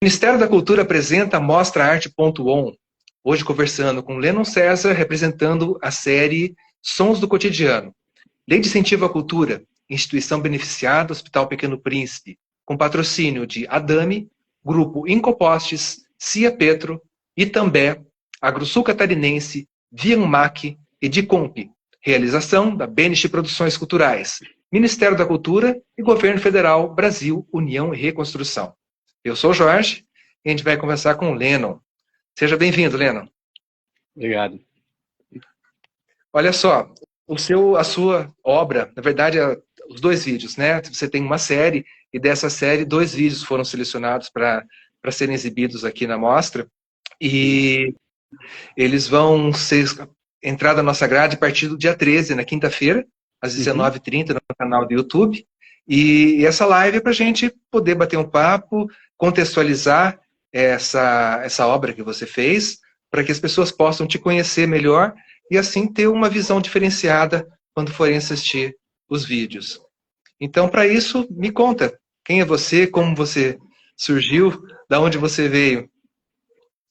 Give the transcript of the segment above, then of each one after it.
Ministério da Cultura apresenta a Mostra Arte.on, hoje conversando com Lennon César, representando a série Sons do Cotidiano. Lei de Incentivo à Cultura, instituição beneficiada, Hospital Pequeno Príncipe, com patrocínio de Adame, Grupo Incopostes, Cia Petro, Itambé, AgroSul Catarinense, Vianmac e Dicomp. Realização da Benich Produções Culturais, Ministério da Cultura e Governo Federal, Brasil, União e Reconstrução. Eu sou o Jorge e a gente vai conversar com o Lennon. Seja bem-vindo, Lennon. Obrigado. Olha só, a sua obra, na verdade, os dois vídeos, né? Você tem uma série e dessa série 2 vídeos foram selecionados para serem exibidos aqui na mostra e eles vão ser entrada na nossa grade a partir do dia 13, na quinta-feira, às 19h30, no canal do YouTube. E essa live é para a gente poder bater um papo, contextualizar essa obra que você fez, para que as pessoas possam te conhecer melhor e assim ter uma visão diferenciada quando forem assistir os vídeos. Então, para isso, me conta, quem é você, como você surgiu, da onde você veio?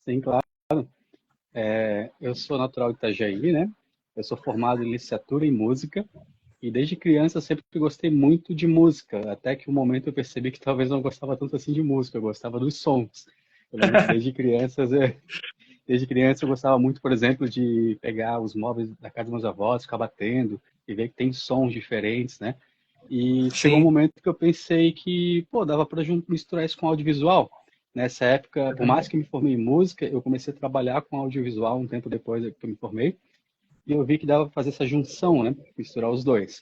Sim, claro. Eu sou natural de Itajaí, né? Eu sou formado em licenciatura em música e desde criança eu sempre gostei muito de música, até que um momento eu percebi que talvez não gostava tanto assim de música, eu gostava dos sons. Eu lembro que desde criança eu gostava muito, por exemplo, de pegar os móveis da casa dos meus avós, ficar batendo e ver que tem sons diferentes, né? E chegou um Sim. momento que eu pensei que, dava para misturar isso com audiovisual. Nessa época, por mais que eu me formei em música, eu comecei a trabalhar com audiovisual um tempo depois que eu me formei. E eu vi que dava para fazer essa junção, né? Misturar os dois.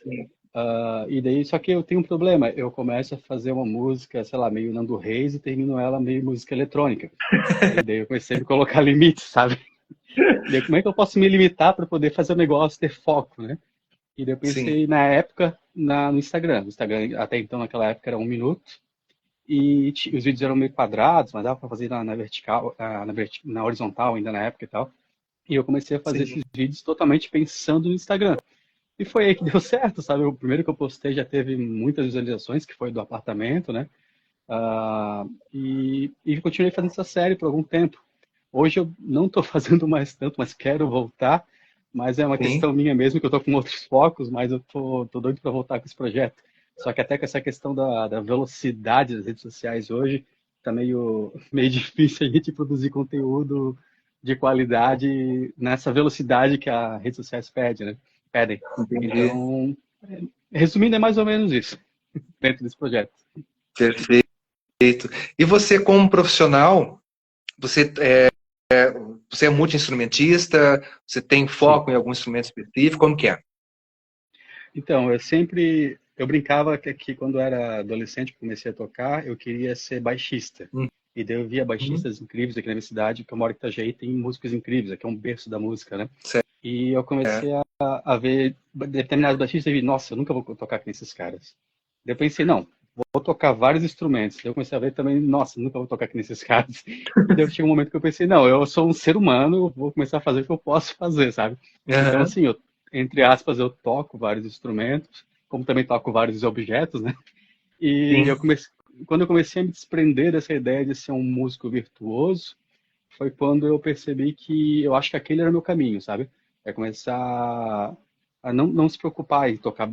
E daí, só que eu tenho um problema. Eu começo a fazer uma música, sei lá, meio Nando Reis e termino ela meio música eletrônica. E daí eu comecei a me colocar limites, sabe? E daí, como é que eu posso me limitar para poder fazer o negócio ter foco, né? E daí eu pensei, Sim. na época, no Instagram. O Instagram, até então, naquela época, era 1 minuto. E os vídeos eram meio quadrados, mas dava para fazer na vertical, na horizontal ainda na época e tal. E eu comecei a fazer Sim. esses vídeos totalmente pensando no Instagram. E foi aí que deu certo, sabe? O primeiro que eu postei já teve muitas visualizações, que foi do apartamento, né? E continuei fazendo essa série por algum tempo. Hoje eu não estou fazendo mais tanto, mas quero voltar. Mas é uma Sim. questão minha mesmo, que eu estou com outros focos, mas eu tô doido para voltar com esse projeto. Só que até com essa questão da velocidade das redes sociais hoje, tá meio difícil a gente produzir conteúdo de qualidade nessa velocidade que as redes sociais pedem. Entendi. Então, resumindo, é mais ou menos isso, dentro desse projeto. Perfeito. E você, como profissional, você é multi-instrumentista? Você tem Sim. foco em algum instrumento específico? Como que é? Então, eu brincava que quando eu era adolescente, comecei a tocar, eu queria ser baixista. E daí eu via Uhum. baixistas incríveis aqui na minha cidade, que eu moro em Itajaí, tem músicos incríveis, aqui é um berço da música, né? Certo. E eu comecei a ver determinados baixistas e vi, nossa, eu nunca vou tocar com esses caras. Daí eu pensei, não, vou tocar vários instrumentos. Daí eu comecei a ver também, nossa, nunca vou tocar com esses caras. E daí chegou um momento que eu pensei, não, eu sou um ser humano, vou começar a fazer o que eu posso fazer, sabe? Então, Aham. assim, entre aspas, eu toco vários instrumentos, como também toco vários objetos, né? E Sim. quando eu comecei a me desprender dessa ideia de ser um músico virtuoso, foi quando eu percebi que eu acho que aquele era o meu caminho, sabe? É começar a não se preocupar em tocar,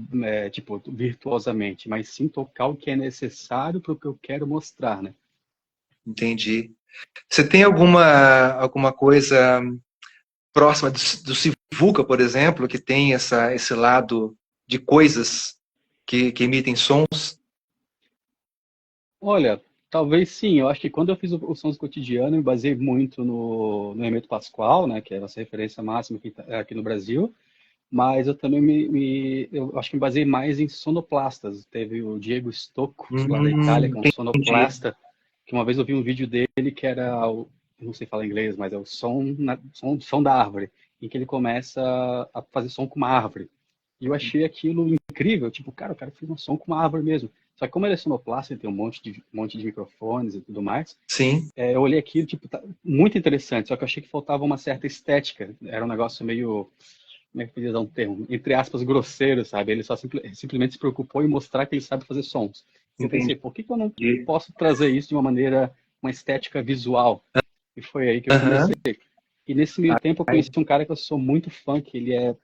tipo, virtuosamente, mas sim tocar o que é necessário para o que eu quero mostrar, né? Entendi. Você tem alguma coisa próxima do Sivuca, por exemplo, que tem esse lado de coisas que emitem sons? Olha, talvez sim. Eu acho que quando eu fiz o Sons do Cotidiano, eu me baseei muito no Hermeto Pascoal, né, que é a nossa referência máxima aqui no Brasil. Mas eu também eu acho que me baseei mais em sonoplastas. Teve o Diego Stocco, lá da Itália, que é um Entendi. sonoplasta, que uma vez eu vi um vídeo dele que era, não sei falar inglês, mas é o som da árvore, em que ele começa a fazer som com uma árvore. E eu achei aquilo incrível, tipo, cara, o cara fez um som com uma árvore mesmo. Só que como ele é sonoplasta, ele tem um monte de microfones e tudo mais, Sim, eu olhei aquilo, tipo, tá muito interessante, só que eu achei que faltava uma certa estética. Era um negócio meio, como é que eu podia dar um termo? Entre aspas, grosseiro, sabe? Ele só simplesmente se preocupou em mostrar que ele sabe fazer sons. E eu pensei, entendi. por que eu não posso trazer isso de uma maneira uma estética visual. E foi aí que eu Aham. comecei. E nesse meio tempo eu conheci um cara que eu sou muito fã, que ele é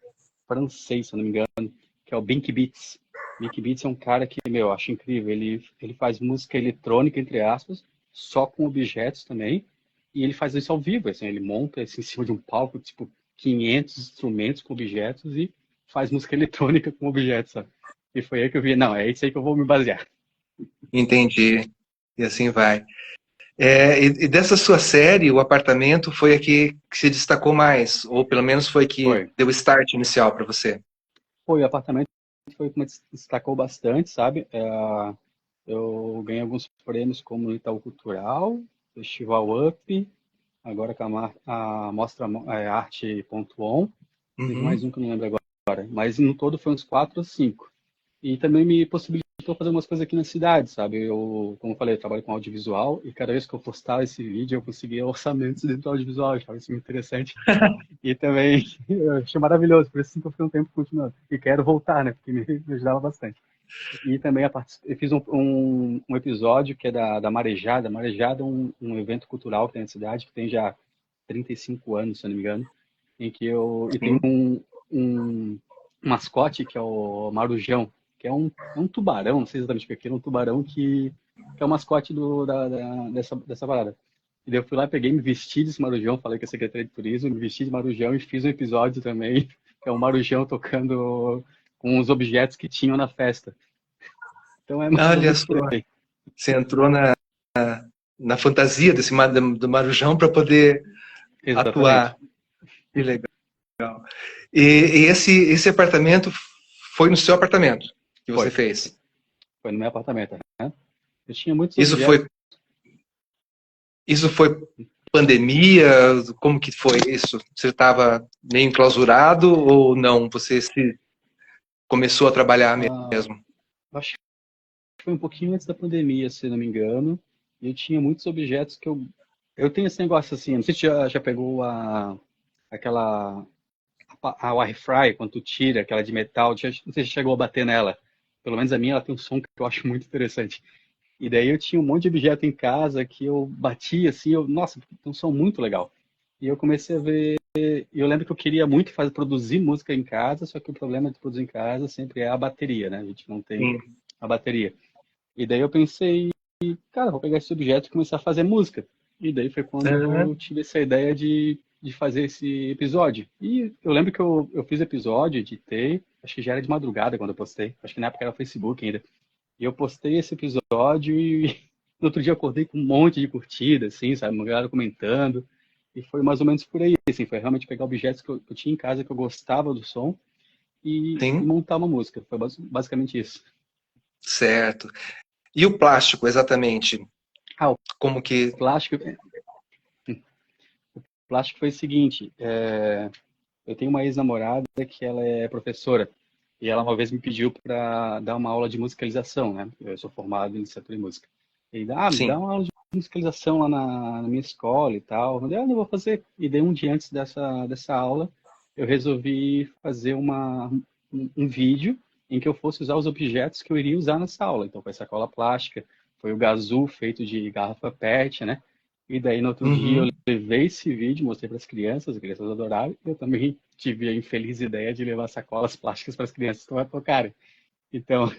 francês, se eu não me engano, que é o Binky Beats. Binky Beats é um cara que, meu, eu acho incrível. Ele faz música eletrônica, entre aspas, só com objetos também. E ele faz isso ao vivo, assim, ele monta assim, em cima de um palco, tipo, 500 instrumentos com objetos e faz música eletrônica com objetos, sabe? E foi aí que eu vi, não, é isso aí que eu vou me basear. Entendi. E assim vai. E dessa sua série, o apartamento foi a que se destacou mais, ou pelo menos foi que Foi. deu start inicial para você. Foi, o apartamento foi como destacou bastante, sabe? Eu ganhei alguns prêmios como no Itaú Cultural, Festival Up, agora com a Mostra Arte.on. Teve mais Uhum. um que eu não lembro agora, mas no todo foi uns 4 ou 5. E também me possibilitou fazer umas coisas aqui na cidade, sabe? Eu, como eu falei, eu trabalho com audiovisual e cada vez que eu postava esse vídeo eu conseguia orçamentos dentro do audiovisual, eu achava isso muito interessante. E também eu achei maravilhoso, por isso que eu fiquei um tempo continuando. E quero voltar, né? Porque me ajudava bastante. E também eu fiz um episódio que é da Marejada. Marejada é um evento cultural que tem na cidade, que tem já 35 anos, se eu não me engano, em que e tem Sim. um mascote que é o Marujão, que é um tubarão, não sei exatamente o que é, um tubarão que é o mascote dessa parada. E daí eu fui lá, peguei, me vesti de Marujão, falei que é Secretaria de Turismo, me vesti de Marujão e fiz um episódio também, que é o Marujão tocando com os objetos que tinham na festa. Então é mais ou Olha menos só, por aí. você entrou na fantasia do Marujão para poder Exatamente. atuar. Que legal. E esse apartamento foi no seu apartamento que você Foi. fez? Foi no meu apartamento, né? Eu tinha muitos Isso objetos. foi, isso foi pandemia? Como que foi isso? Você estava meio enclausurado ou não? Você se começou a trabalhar Ah, mesmo? acho que foi um pouquinho antes da pandemia, se não me engano. E eu tinha muitos objetos que eu tenho esse negócio assim, não sei se já pegou aquela a air fry, quando tu tira aquela de metal, não sei se chegou a bater nela. Pelo menos a minha, ela tem um som que eu acho muito interessante. E daí eu tinha um monte de objeto em casa que eu batia assim, nossa, tem um som muito legal. E eu comecei a ver, e eu lembro que eu queria muito produzir música em casa, só que o problema de produzir em casa sempre é a bateria, né? A gente não tem Sim. a bateria. E daí eu pensei, cara, vou pegar esse objeto e começar a fazer música. E daí foi quando eu Aham. tive essa ideia de fazer esse episódio. E eu lembro que eu fiz episódio, editei, acho que já era de madrugada quando eu postei, acho que na época era Facebook ainda. E eu postei esse episódio e no outro dia eu acordei com um monte de curtida, assim, sabe? Uma galera comentando. E foi mais ou menos por aí, assim, foi realmente pegar objetos que eu tinha em casa, que eu gostava do som, e Sim, montar uma música. Foi basicamente isso. certo. E o plástico, exatamente? Ah, o Como que... plástico, o plástico foi o seguinte, eu tenho uma ex-namorada que ela é professora, e ela uma vez me pediu para dar uma aula de musicalização, né? Eu sou formado em licenciatura em música. E me dá Sim. uma aula de musicalização lá na minha escola e tal. Eu falei, não vou fazer. E daí um dia antes dessa aula, eu resolvi fazer um vídeo em que eu fosse usar os objetos que eu iria usar nessa aula. Então foi sacola plástica, foi o gazu feito de garrafa PET, né? E daí no outro dia eu Uhum. levei esse vídeo, mostrei para as crianças adoraram, e eu também tive a infeliz ideia de levar sacolas plásticas para as crianças tocarem. Então,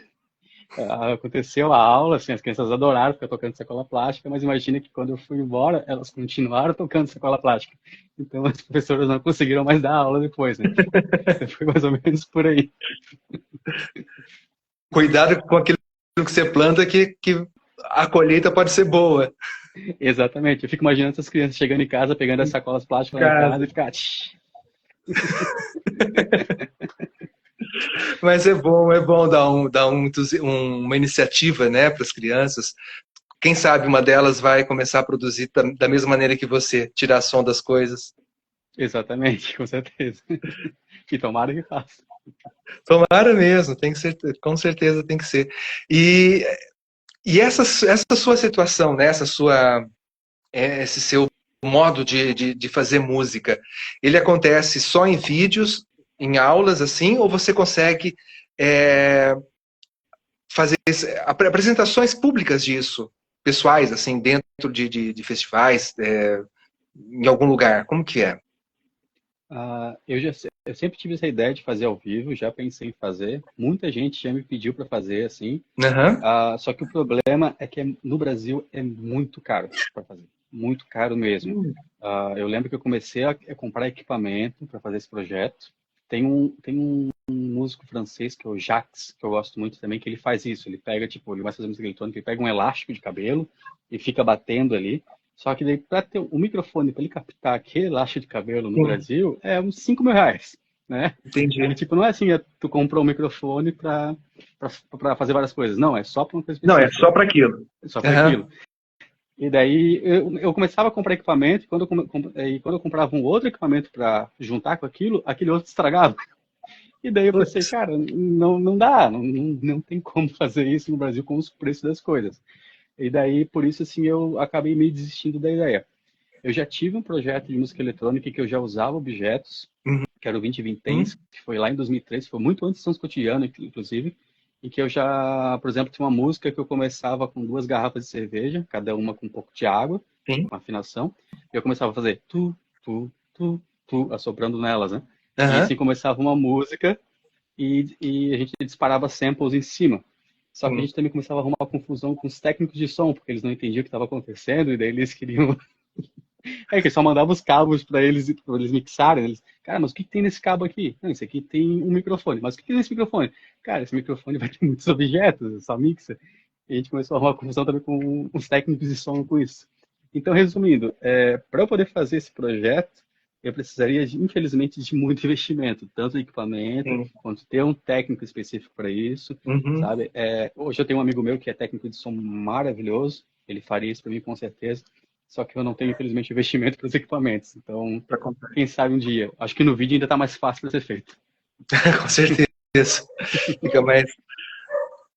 aconteceu a aula, assim, as crianças adoraram ficar tocando sacola plástica, mas imagina que quando eu fui embora, elas continuaram tocando sacola plástica. Então, as professoras não conseguiram mais dar aula depois, né? Então, foi mais ou menos por aí. Cuidado com aquilo que você planta que a colheita pode ser boa. Exatamente. Eu fico imaginando essas crianças chegando em casa, pegando as sacolas plásticas lá em casa Casa. e ficar... Mas é bom uma iniciativa, né, para as crianças. Quem sabe uma delas vai começar a produzir da mesma maneira que você, tirar som das coisas. Exatamente, com certeza. E tomara que faça. Tomara mesmo, tem que ser, com certeza tem que ser. E, e essa sua situação, né, esse seu modo de fazer música, ele acontece só em vídeos, em aulas, assim, ou você consegue fazer apresentações públicas disso? pessoais, assim, dentro de festivais, em algum lugar? Como que é? Eu sempre tive essa ideia de fazer ao vivo, já pensei em fazer. Muita gente já me pediu para fazer assim. Aham. Só que o problema é que no Brasil é muito caro para fazer, muito caro mesmo. Eu lembro que eu comecei a comprar equipamento para fazer esse projeto. Tem um músico francês que é o Jax, que eu gosto muito também, que ele faz isso. Ele pega, tipo, ele vai fazer música eletrônica, ele pega um elástico de cabelo e fica batendo ali. Só que daí, para ter o microfone, para ele captar aquele elástico de cabelo no Sim, Brasil, é uns R$ 5.000, né? E, entendi. tipo, não é assim, tu comprou um microfone para fazer várias coisas. Não, é só para uma coisa Não, é específica. só para aquilo. É só para Aham. aquilo. E daí eu começava a comprar equipamento, e quando eu comprava um outro equipamento para juntar com aquilo, aquele outro estragava. E daí eu pensei, Putz. cara, não dá, não tem como fazer isso no Brasil com os preços das coisas. E daí, por isso, assim, eu acabei meio desistindo da ideia. Eu já tive um projeto de música eletrônica que eu já usava objetos, que era o 20 Uhum. que foi lá em 2003, foi muito antes do Sons Cotidiano, inclusive, e que eu já, por exemplo, tinha uma música que eu começava com 2 garrafas de cerveja, cada uma com um pouco de água, Sim. com afinação, e eu começava a fazer tu, assoprando nelas, né? E Aham. assim começava uma música e a gente disparava samples em cima. Só que a Sim. gente também começava a arrumar confusão com os técnicos de som, porque eles não entendiam o que estava acontecendo, e daí eles queriam. É que só mandava os cabos para eles mixarem. Eles, cara, mas o que tem nesse cabo aqui? Não, esse aqui tem um microfone. Mas o que tem nesse microfone? Cara, esse microfone vai ter muitos objetos, só mixa. E a gente começou a arrumar confusão também com os técnicos de som com isso. Então, resumindo, para eu poder fazer esse projeto, eu precisaria, infelizmente, de muito investimento, tanto em equipamento, Sim. quanto ter um técnico específico para isso, Uhum. sabe? Hoje eu tenho um amigo meu que é técnico de som maravilhoso, ele faria isso para mim com certeza, só que eu não tenho, infelizmente, investimento para os equipamentos. Então, Para comprar. quem sabe um dia. Acho que no vídeo ainda está mais fácil para ser feito. Com certeza. Fica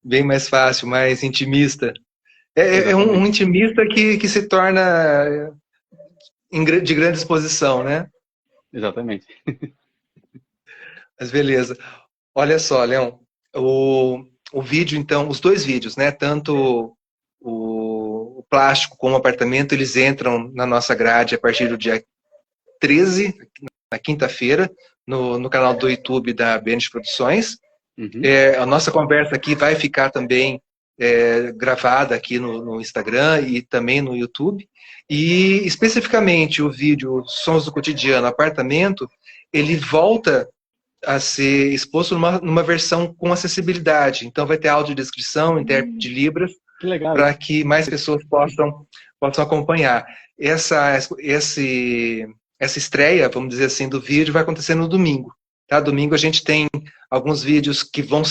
bem mais fácil, mais intimista. É um Exatamente, intimista que se torna de grande exposição, né? exatamente. Mas beleza. Olha só, Leão, o vídeo, então, os dois vídeos, né? Tanto o plástico como o apartamento, eles entram na nossa grade a partir do dia 13, na quinta-feira, no canal do YouTube da BND Produções. Uhum. A nossa conversa aqui vai ficar também gravada aqui no Instagram e também no YouTube. E especificamente o vídeo Sons do Cotidiano Apartamento, ele volta a ser exposto numa versão com acessibilidade. Então vai ter audiodescrição, intérprete de Libras, Que legal para isso. que mais pessoas possam acompanhar. Essa estreia, vamos dizer assim, do vídeo vai acontecer no domingo. Tá? Domingo a gente tem alguns vídeos que vão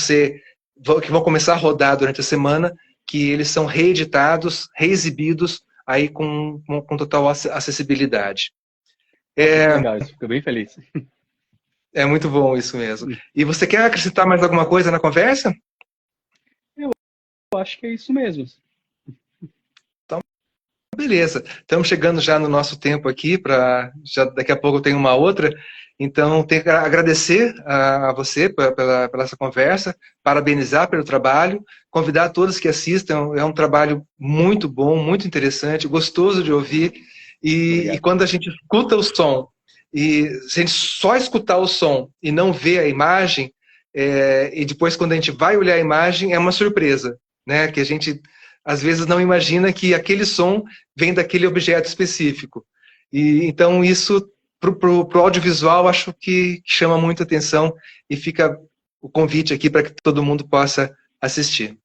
começar a rodar durante a semana, que eles são reeditados, reexibidos, aí com total acessibilidade. Poxa, que É, legal isso. Fico bem feliz. é muito bom isso mesmo. E você quer acrescentar mais alguma coisa na conversa? Eu acho que é isso mesmo. Então, beleza. Estamos chegando já no nosso tempo aqui, já daqui a pouco tem uma outra. Então, tenho que agradecer a você pela essa conversa, parabenizar pelo trabalho, convidar todos que assistam. É um trabalho muito bom, muito interessante, gostoso de ouvir. E Obrigado. quando a gente escuta o som, e se a gente só escutar o som e não ver a imagem, e depois quando a gente vai olhar a imagem, é uma surpresa, né? Que a gente às vezes não imagina que aquele som vem daquele objeto específico. E então isso pro audiovisual acho que chama muita atenção e fica o convite aqui para que todo mundo possa assistir.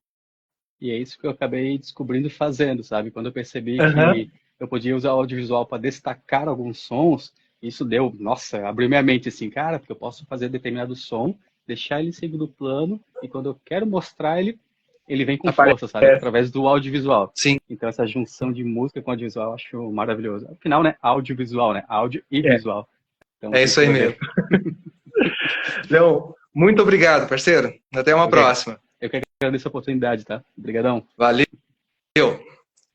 E é isso que eu acabei descobrindo fazendo, sabe? Quando eu percebi Aham. que eu podia usar o audiovisual para destacar alguns sons, isso deu, nossa, abriu minha mente assim, cara, porque eu posso fazer determinado som, deixar ele em segundo plano, e quando eu quero mostrar ele, ele vem com força, sabe? Aparece. Através do audiovisual. Sim, Então essa junção de música com audiovisual eu acho maravilhoso. Afinal, né? Audiovisual, né? Áudio e é, visual. Então é tem isso aí tudo a mesmo. ver. Leon, muito obrigado, parceiro. Até uma Eu que, próxima. eu que agradeço a oportunidade, tá? Obrigadão. Valeu.